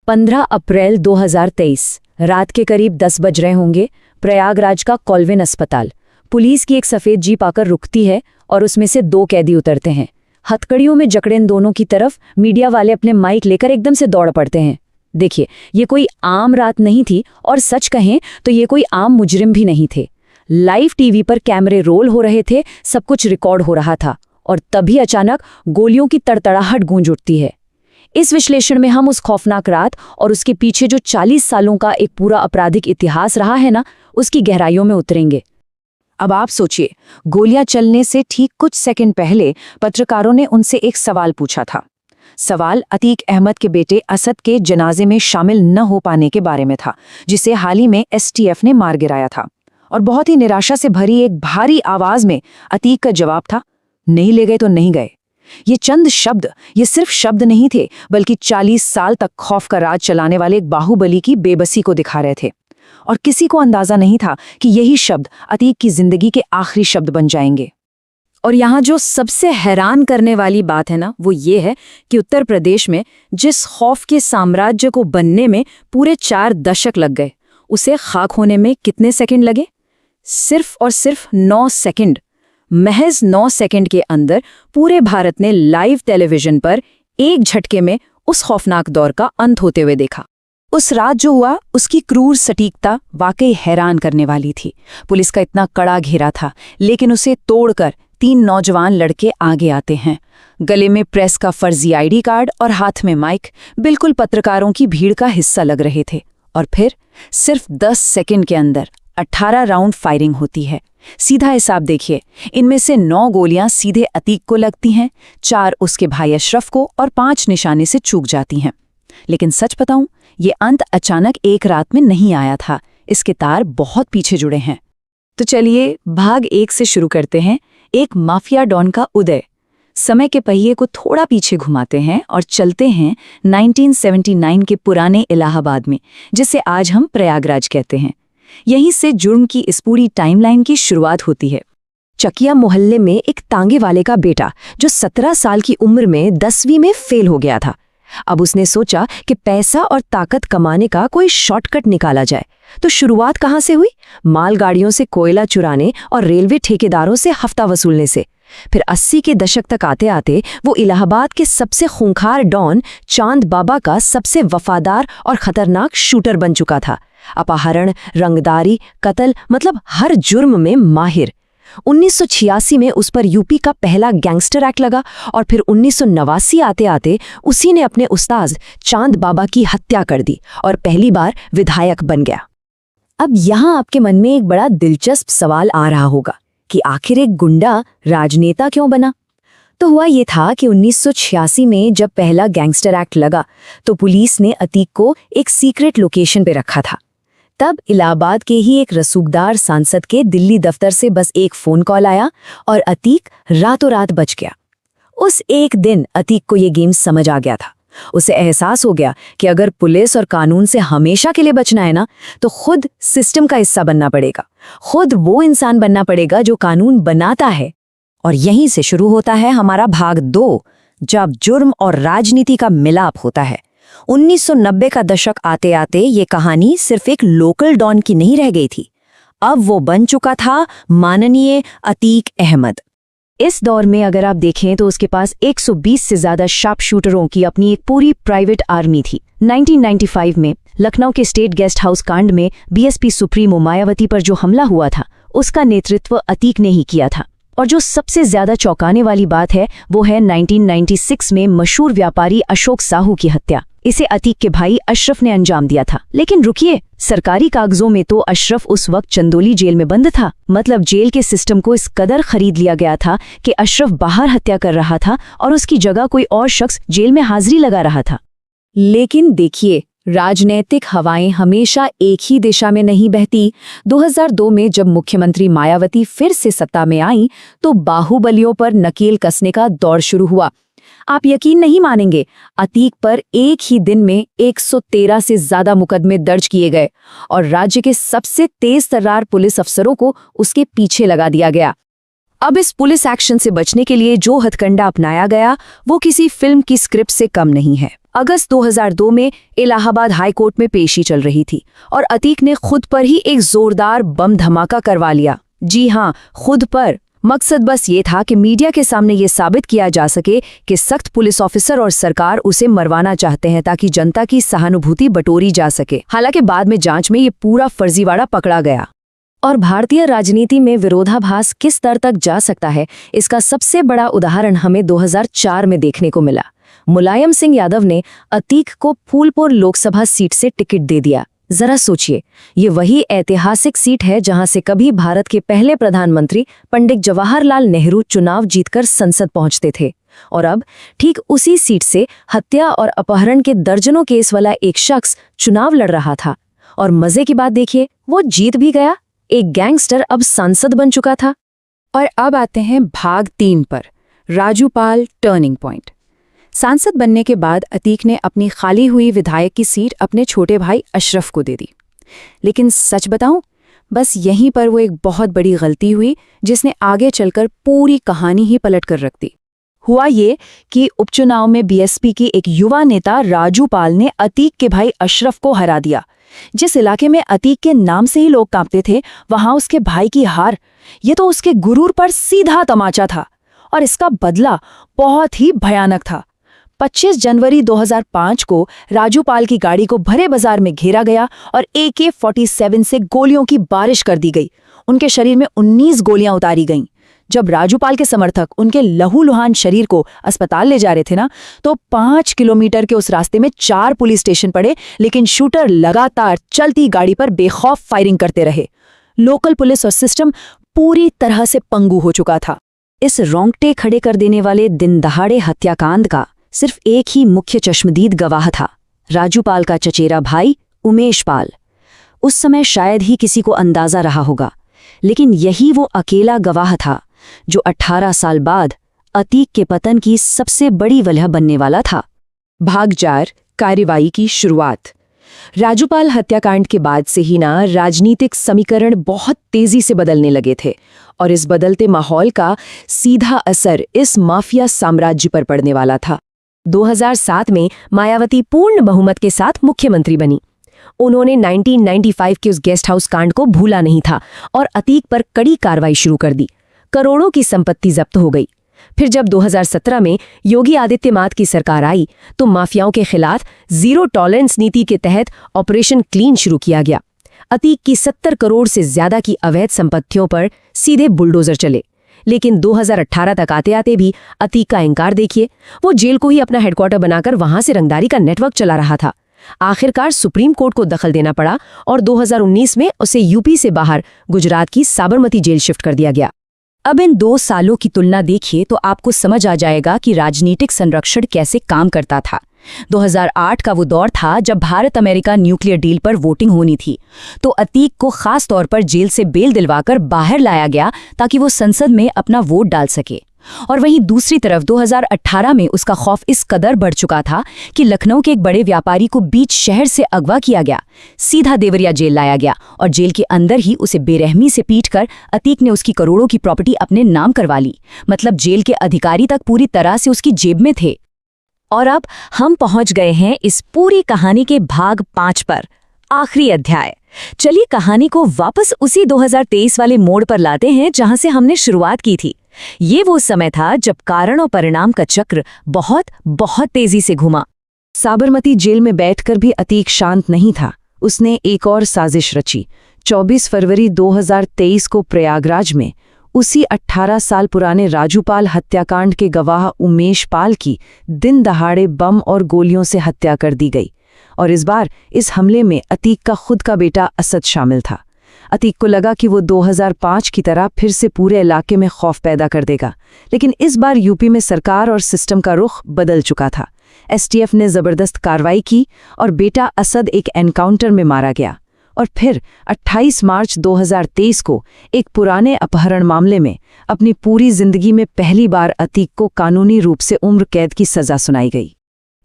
15 अप्रैल 2023 रात के करीब 10 बज रहे होंगे। प्रयागराज का कॉल्विन अस्पताल। पुलिस की एक सफ़ेद जीप आकर रुकती है और उसमें से 2 कैदी उतरते हैं। हथकड़ियों में जकड़े इन दोनों की तरफ मीडिया वाले अपने माइक लेकर एकदम से दौड़ पड़ते हैं। देखिए, ये कोई आम रात नहीं थी और सच कहें तो ये कोई आम मुजरिम भी नहीं थे। लाइव टीवी पर कैमरे रोल हो रहे थे, सब कुछ रिकॉर्ड हो रहा था और तभी अचानक गोलियों की तड़तड़ाहट गूंज उठती है। इस विश्लेषण में हम उस खौफनाक रात और उसके पीछे जो 40 सालों का एक पूरा आपराधिक इतिहास रहा है ना, उसकी गहराइयों में उतरेंगे। अब आप सोचिए, गोलियां चलने से ठीक कुछ सेकंड पहले पत्रकारों ने उनसे एक सवाल पूछा था। सवाल अतीक अहमद के बेटे असद के जनाजे में शामिल न हो पाने के बारे में था, जिसे हाल ही में एसटीएफ ने मार गिराया था। और बहुत ही निराशा से भरी एक भारी आवाज में अतीक का जवाब था, नहीं ले गए तो नहीं गए। ये चंद शब्द, ये सिर्फ शब्द नहीं थे, बल्कि 40 साल तक खौफ का राज चलाने वाले एक बाहुबली की बेबसी को दिखा रहे थे। और किसी को अंदाजा नहीं था कि यही शब्द अतीक की जिंदगी के आखिरी शब्द बन जाएंगे। और यहाँ जो सबसे हैरान करने वाली बात है ना, वो ये है कि उत्तर प्रदेश में जिस खौफ के साम्राज्य को बनने में पूरे 4 दशक लग गए, उसे खाक होने में कितने सेकंड लगे? सिर्फ और सिर्फ 9 सेकंड। महज 9 सेकंड के अंदर पूरे भारत ने लाइव टेलीविजन पर एक झटके में उस खौफनाक दौर का अंत होते हुए देखा। उस रात जो हुआ, उसकी क्रूर सटीकता वाकई हैरान करने वाली थी। पुलिस का इतना कड़ा घेरा था, लेकिन उसे तोड़कर 3 नौजवान लड़के आगे आते हैं। गले में प्रेस का फर्जी आईडी कार्ड और हाथ में माइक, बिल्कुल पत्रकारों की भीड़ का हिस्सा लग रहे थे। और फिर सिर्फ 10 सेकंड के अंदर 18 राउंड फायरिंग होती है। सीधा हिसाब देखिए, इनमें से 9 गोलियां सीधे अतीक को लगती हैं, 4 उसके भाई अशरफ को और 5 निशाने से चूक जाती हैं। लेकिन सच बताऊं, ये अंत अचानक एक रात में नहीं आया था। इसके तार बहुत पीछे जुड़े हैं। तो चलिए भाग 1 से शुरू करते हैं। एक माफिया डॉन का उदय। समय के पहिए को थोड़ा पीछे घुमाते हैं और चलते हैं 1979 के पुराने इलाहाबाद में, जिसे आज हम प्रयागराज कहते हैं। यहीं से जुर्म की इस पूरी टाइमलाइन की शुरुआत होती है। चकिया मोहल्ले में एक तांगे वाले का बेटा, जो 17 साल की उम्र में 10वीं में फेल हो गया था। अब उसने सोचा कि पैसा और ताकत कमाने का कोई शॉर्टकट निकाला जाए। तो शुरुआत कहाँ से हुई? मालगाड़ियों से कोयला चुराने और रेलवे ठेकेदारों से हफ्ता वसूलने से। फिर 80 के दशक तक आते आते वो इलाहाबाद के सबसे खूंखार डॉन चांद बाबा का सबसे वफादार और खतरनाक शूटर बन चुका था। अपहरण, रंगदारी, कत्ल, मतलब हर जुर्म में माहिर। 1986 में उस पर यूपी का पहला गैंगस्टर एक्ट लगा और फिर 1989 आते आते उसी ने अपने उस्ताद चांद बाबा की हत्या कर दी और पहली बार विधायक बन गया। अब यहाँ आपके मन में एक बड़ा दिलचस्प सवाल आ रहा होगा कि आखिर एक गुंडा राजनेता क्यों बना? तो हुआ ये था कि 1986 में जब पहला गैंगस्टर एक्ट लगा तो पुलिस ने अतीक को एक सीक्रेट लोकेशन पे रखा था। तब इलाहाबाद के ही एक रसूखदार सांसद के दिल्ली दफ्तर से बस एक फोन कॉल आया और अतीक रातों रात बच गया। उस एक दिन अतीक को ये गेम समझ आ गया था। उसे एहसास हो गया कि अगर पुलिस और कानून से हमेशा के लिए बचना है ना, तो खुद सिस्टम का हिस्सा बनना पड़ेगा। खुद वो इंसान बनना पड़ेगा जो कानून बनाता है। और यहीं से शुरू होता है हमारा भाग 2, जब जुर्म और राजनीति का मिलाप होता है। 1990 का दशक आते आते ये कहानी सिर्फ एक लोकल डॉन की नहीं रह गई थी। अब वो बन चुका था माननीय अतीक अहमद। इस दौर में अगर आप देखें तो उसके पास 120 से ज्यादा शार्प शूटरों की अपनी एक पूरी प्राइवेट आर्मी थी। 1995 में लखनऊ के स्टेट गेस्ट हाउस कांड में बीएसपी सुप्रीमो मायावती पर जो हमला हुआ था, उसका नेतृत्व अतीक ने ही किया था। और जो सबसे ज्यादा चौंकाने वाली बात है, वो है 1996 में मशहूर व्यापारी अशोक साहू की हत्या। इसे अतीक के भाई अशरफ ने अंजाम दिया था। लेकिन रुकिए, सरकारी कागजों में तो अशरफ उस वक्त चंदोली जेल में बंद था। मतलब जेल के सिस्टम को इस कदर खरीद लिया गया था कि अशरफ बाहर हत्या कर रहा था और उसकी जगह कोई और शख्स जेल में हाजिरी लगा रहा था। लेकिन देखिए, राजनैतिक हवाएं हमेशा एक ही दिशा में नहीं बहती। 2002 में जब मुख्यमंत्री मायावती फिर से सत्ता में आईं, तो बाहुबलियों पर नकेल कसने का दौर शुरू हुआ। आप यकीन नहीं मानेंगे, अतीक पर एक ही दिन में 113 से ज्यादा मुकदमे दर्ज किए गए और राज्य के सबसे तेज तर्रार पुलिस अफसरों को उसके पीछे लगा दिया गया। अब इस पुलिस एक्शन से बचने के लिए जो हथकंडा अपनाया गया, वो किसी फिल्म की स्क्रिप्ट से कम नहीं है। अगस्त 2002 में इलाहाबाद हाई कोर्ट में पेशी चल रही थी और अतीक ने खुद पर ही एक जोरदार बम धमाका करवा लिया। जी हाँ, खुद पर। मकसद बस ये था कि मीडिया के सामने ये साबित किया जा सके कि सख्त पुलिस ऑफिसर और सरकार उसे मरवाना चाहते हैं ताकि जनता की सहानुभूति बटोरी जा सके। हालांकि बाद में जांच में ये पूरा फर्जीवाड़ा पकड़ा गया। और भारतीय राजनीति में विरोधाभास किस स्तर तक जा सकता है, इसका सबसे बड़ा उदाहरण हमें 2004 में देखने को मिला। मुलायम सिंह यादव ने अतीक को फूलपुर लोकसभा सीट से टिकट दे दिया। जरा सोचिए, ये वही ऐतिहासिक सीट है जहां से कभी भारत के पहले प्रधानमंत्री पंडित जवाहरलाल नेहरू चुनाव जीतकर संसद पहुंचते थे। और अब ठीक उसी सीट से हत्या और अपहरण के दर्जनों केस वाला एक शख्स चुनाव लड़ रहा था। और मजे की बात देखिए, वो जीत भी गया। एक गैंगस्टर अब सांसद बन चुका था। और अब आते हैं भाग 3 पर, राजूपाल टर्निंग पॉइंट। सांसद बनने के बाद अतीक ने अपनी खाली हुई विधायक की सीट अपने छोटे भाई अशरफ को दे दी। लेकिन सच बताऊं, बस यहीं पर वो एक बहुत बड़ी गलती हुई जिसने आगे चलकर पूरी कहानी ही पलट कर रख दी। हुआ ये कि उपचुनाव में बीएसपी की एक युवा नेता राजूपाल ने अतीक के भाई अशरफ को हरा दिया। जिस इलाके में अतीक के नाम से ही लोग कांपते थे, वहां उसके भाई की हार, ये तो उसके गुरूर पर सीधा तमाचा था। और इसका बदला बहुत ही भयानक था। 25 जनवरी 2005 को राजूपाल की गाड़ी को भरे बाजार में घेरा गया और AK-47 से गोलियों की बारिश कर दी गई। उनके शरीर में 19 गोलियां उतारी गईं। जब राजूपाल के समर्थक उनके लहूलुहान शरीर को अस्पताल ले जा रहे थे ना, तो 5 किलोमीटर के उस रास्ते में 4 पुलिस स्टेशन पड़े, लेकिन शूटर लगातार चलती गाड़ी पर बेखौफ फायरिंग करते रहे। लोकल पुलिस और सिस्टम पूरी तरह से पंगु हो चुका था। इस रोंगटे खड़े कर देने वाले दिन दहाड़े हत्याकांड का सिर्फ एक ही मुख्य चश्मदीद गवाह था, राजूपाल का चचेरा भाई उमेश पाल। उस समय शायद ही किसी को अंदाजा रहा होगा, लेकिन यही वो अकेला गवाह था जो 18 साल बाद अतीक के पतन की सबसे बड़ी वजह बनने वाला था। भाग 4, कार्रवाई की शुरुआत। राजूपाल हत्याकांड के बाद से ही ना राजनीतिक समीकरण बहुत तेजी से बदलने लगे थे और इस बदलते माहौल का सीधा असर इस माफिया साम्राज्य पर पड़ने वाला था। 2007 में मायावती पूर्ण बहुमत के साथ मुख्यमंत्री बनी। उन्होंने 1995 के उस गेस्ट हाउस कांड को भूला नहीं था और अतीक पर कड़ी कार्रवाई शुरू कर दी। करोड़ों की संपत्ति जब्त हो गई। फिर जब 2017 में योगी आदित्यनाथ की सरकार आई तो माफियाओं के खिलाफ जीरो टॉलरेंस नीति के तहत ऑपरेशन क्लीन शुरू किया गया। अतीक की 70 करोड़ से ज्यादा की अवैध संपत्तियों पर सीधे बुलडोजर चले। लेकिन 2018 तक आते आते भी अतीक का इंकार देखिए। वो जेल को ही अपना हेडक्वार्टर बनाकर वहां से रंगदारी का नेटवर्क चला रहा था। आखिरकार सुप्रीम कोर्ट को दखल देना पड़ा और 2019 में उसे यूपी से बाहर गुजरात की साबरमती जेल शिफ्ट कर दिया गया। अब इन 2 सालों की तुलना देखिए तो आपको समझ आ जाएगा कि राजनीतिक संरक्षण कैसे काम करता था। 2008 का वो दौर था जब भारत अमेरिका न्यूक्लियर डील पर वोटिंग होनी थी, तो अतीक को खास तौर पर जेल से बेल दिलवाकर बाहर लाया गया ताकि वो संसद में अपना वोट डाल सके। और वहीं दूसरी तरफ 2018 में उसका खौफ इस कदर बढ़ चुका था कि लखनऊ के एक बड़े व्यापारी को बीच शहर से अगवा किया गया, सीधा देवरिया जेल लाया गया और जेल के अंदर ही उसे बेरहमी से पीटकर अतीक ने उसकी करोड़ों की प्रॉपर्टी अपने नाम करवा ली। मतलब जेल के अधिकारी तक पूरी तरह से उसकी जेब में थे। और अब हम पहुंच गए हैं इस पूरी कहानी के भाग 5 पर, आखिरी अध्याय। चलिए कहानी को वापस उसी 2023 वाले मोड़ पर लाते हैं जहां से हमने शुरुआत की थी। ये वो समय था जब कारण और परिणाम का चक्र बहुत बहुत तेजी से घुमा। साबरमती जेल में बैठकर भी अतीक शांत नहीं था। उसने एक और साजिश रची। 24 फरवरी 2023 को प्रयागराज में उसी 18 साल पुराने राजूपाल हत्याकांड के गवाह उमेश पाल की दिन दहाड़े बम और गोलियों से हत्या कर दी गई। और इस बार इस हमले में अतीक का खुद का बेटा असद शामिल था। अतीक को लगा कि वो 2005 की तरह फिर से पूरे इलाके में खौफ पैदा कर देगा, लेकिन इस बार यूपी में सरकार और सिस्टम का रुख बदल चुका था। एसटीएफ ने जबरदस्त कार्रवाई की और बेटा असद एक एनकाउंटर में मारा गया। और फिर 28 मार्च 2023 को एक पुराने अपहरण मामले में अपनी पूरी जिंदगी में पहली बार अतीक को कानूनी रूप से उम्र कैद की सजा सुनाई गई।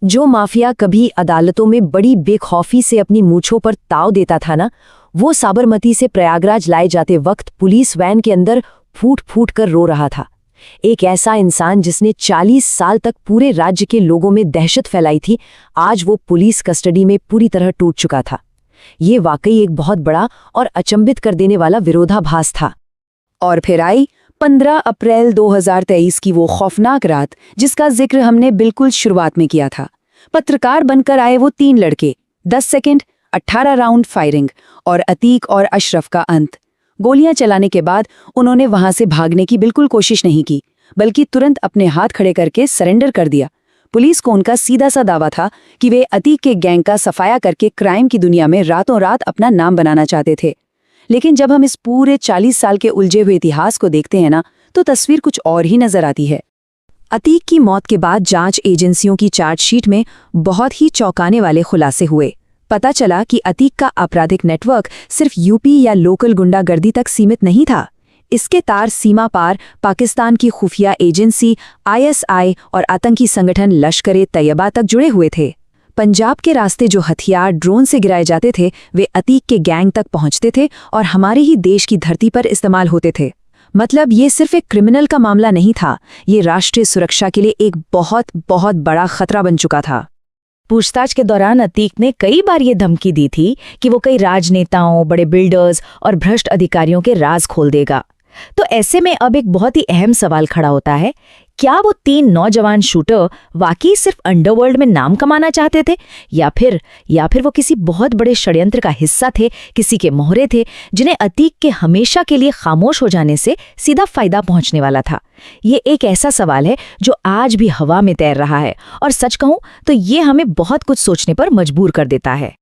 जो माफिया कभी अदालतों में बड़ी बेखौफी से अपनी मूंछों पर ताव देता था ना, वो साबरमती से प्रयागराज लाए जाते वक्त पुलिस वैन के अंदर फूट फूट कर रो रहा था। एक ऐसा इंसान जिसने 40 साल तक पूरे राज्य के लोगों में दहशत फैलाई थी, आज वो पुलिस कस्टडी में पूरी तरह टूट चुका था। ये वाकई एक बहुत बड़ा और अचंभित कर देने वाला विरोधाभास था। और फिर आई 15 अप्रैल 2023 की वो खौफनाक रात, जिसका जिक्र हमने बिल्कुल शुरुआत में किया था। पत्रकार बनकर आए वो 3 लड़के, 10 सेकंड, 18 राउंड फायरिंग और अतीक और अशरफ का अंत। गोलियां चलाने के बाद उन्होंने वहां से भागने की बिल्कुल कोशिश नहीं की, बल्कि तुरंत अपने हाथ खड़े करके सरेंडर कर दिया। पुलिस को उनका सीधा सा दावा था कि वे अतीक के गैंग का सफाया करके क्राइम की दुनिया में रातों रात अपना नाम बनाना चाहते थे। लेकिन जब हम इस पूरे 40 साल के उलझे हुए इतिहास को देखते हैं ना, तो तस्वीर कुछ और ही नजर आती है। अतीक की मौत के बाद जांच एजेंसियों की चार्जशीट में बहुत ही चौंकाने वाले खुलासे हुए। पता चला कि अतीक का आपराधिक नेटवर्क सिर्फ यूपी या लोकल गुंडागर्दी तक सीमित नहीं था। इसके तार सीमा पार पाकिस्तान की खुफिया एजेंसी ISI और आतंकी संगठन लश्कर-ए-तैयबा तक जुड़े हुए थे। पंजाब के रास्ते जो हथियार ड्रोन से गिराए जाते थे, वे अतीक के गैंग तक पहुंचते थे और हमारे ही देश की धरती पर इस्तेमाल होते थे। मतलब ये सिर्फ एक क्रिमिनल का मामला नहीं था, ये राष्ट्रीय सुरक्षा के लिए एक बहुत बहुत बड़ा खतरा बन चुका था। पूछताछ के दौरान अतीक ने कई बार ये धमकी दी थी कि वो कई राजनेताओं, बड़े बिल्डर्स और भ्रष्ट अधिकारियों के राज खोल देगा। तो ऐसे में अब एक बहुत ही अहम सवाल खड़ा होता है, क्या वो 3 नौजवान शूटर वाकई सिर्फ अंडरवर्ल्ड में नाम कमाना चाहते थे, या फिर वो किसी बहुत बड़े षड्यंत्र का हिस्सा थे, किसी के मोहरे थे, जिन्हें अतीक के हमेशा के लिए खामोश हो जाने से सीधा फायदा पहुंचने वाला था। ये एक ऐसा सवाल है जो आज भी हवा में तैर रहा है, और सच कहूं तो ये हमें बहुत कुछ सोचने पर मजबूर कर देता है।